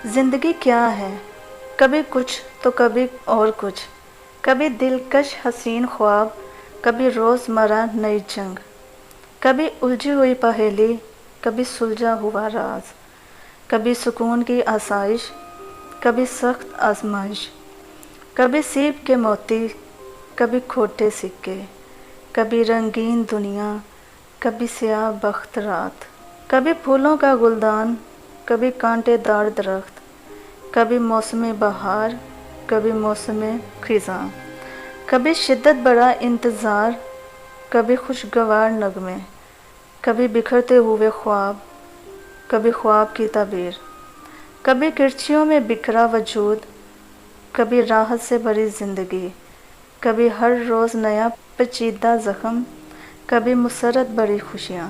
زندگی کیا ہے؟ کبھی کچھ تو کبھی اور کچھ، کبھی دلکش حسین خواب، کبھی روزمرہ نئی جنگ، کبھی الجھی ہوئی پہیلی، کبھی سلجھا ہوا راز، کبھی سکون کی آسائش، کبھی سخت آزمائش، کبھی سیب کے موتی، کبھی کھوٹے سکے، کبھی رنگین دنیا، کبھی سیاہ بخت رات، کبھی پھولوں کا گلدان، کبھی کانٹے دار درخت، کبھی موسم بہار، کبھی موسم خزاں، کبھی شدت بڑا انتظار، کبھی خوشگوار نغمے، کبھی بکھرتے ہوئے خواب، کبھی خواب کی تعبیر، کبھی کرچیوں میں بکھرا وجود، کبھی راحت سے بھری زندگی، کبھی ہر روز نیا پیچیدہ زخم، کبھی مسرت بڑی خوشیاں،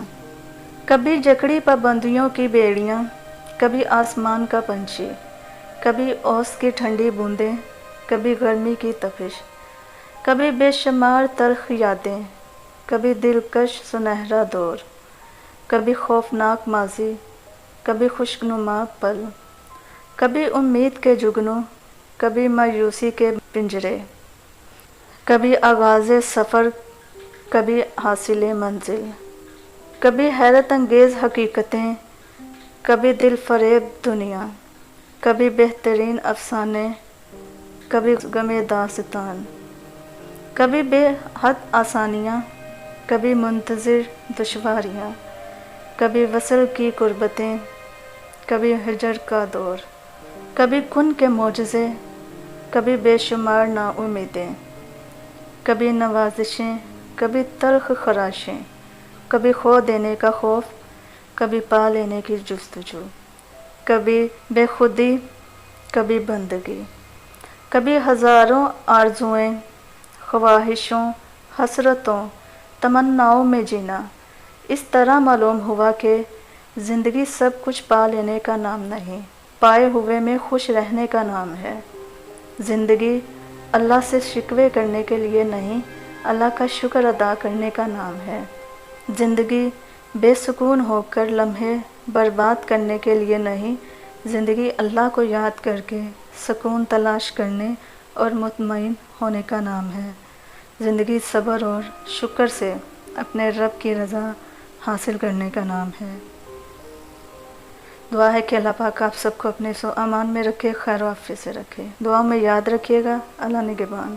کبھی جکڑی پابندیوں کی بیڑیاں، کبھی آسمان کا پنچھی، کبھی اوس کی ٹھنڈی بوندیں، کبھی گرمی کی تپش، کبھی بے شمار تلخ یادیں، کبھی دلکش سنہرا دور، کبھی خوفناک ماضی، کبھی خوشنما پل، کبھی امید کے جگنوں، کبھی مایوسی کے پنجرے، کبھی آغاز سفر، کبھی حاصل منزل، کبھی حیرت انگیز حقیقتیں، کبھی دل فریب دنیا، کبھی بہترین افسانے، کبھی غم داستان، کبھی بے حد آسانیاں، کبھی منتظر دشواریاں، کبھی وصل کی قربتیں، کبھی ہجر کا دور، کبھی کن کے معجزے، کبھی بے شمار نا امیدیں، کبھی نوازشیں، کبھی تلخ خراشیں، کبھی کھو دینے کا خوف، کبھی پا لینے کی جستجو، کبھی بے خودی، کبھی بندگی، کبھی ہزاروں آرزوئیں، خواہشوں، حسرتوں، تمناؤں میں جینا۔ اس طرح معلوم ہوا کہ زندگی سب کچھ پا لینے کا نام نہیں، پائے ہوئے میں خوش رہنے کا نام ہے۔ زندگی اللہ سے شکوے کرنے کے لیے نہیں، اللہ کا شکر ادا کرنے کا نام ہے۔ زندگی بے سکون ہو کر لمحے برباد کرنے کے لیے نہیں، زندگی اللہ کو یاد کر کے سکون تلاش کرنے اور مطمئن ہونے کا نام ہے۔ زندگی صبر اور شکر سے اپنے رب کی رضا حاصل کرنے کا نام ہے۔ دعا ہے کہ اللہ پاک آپ سب کو اپنے امان میں رکھے، خیر و عافیت سے رکھے۔ دعاؤں میں یاد رکھیے گا۔ اللہ نگہبان۔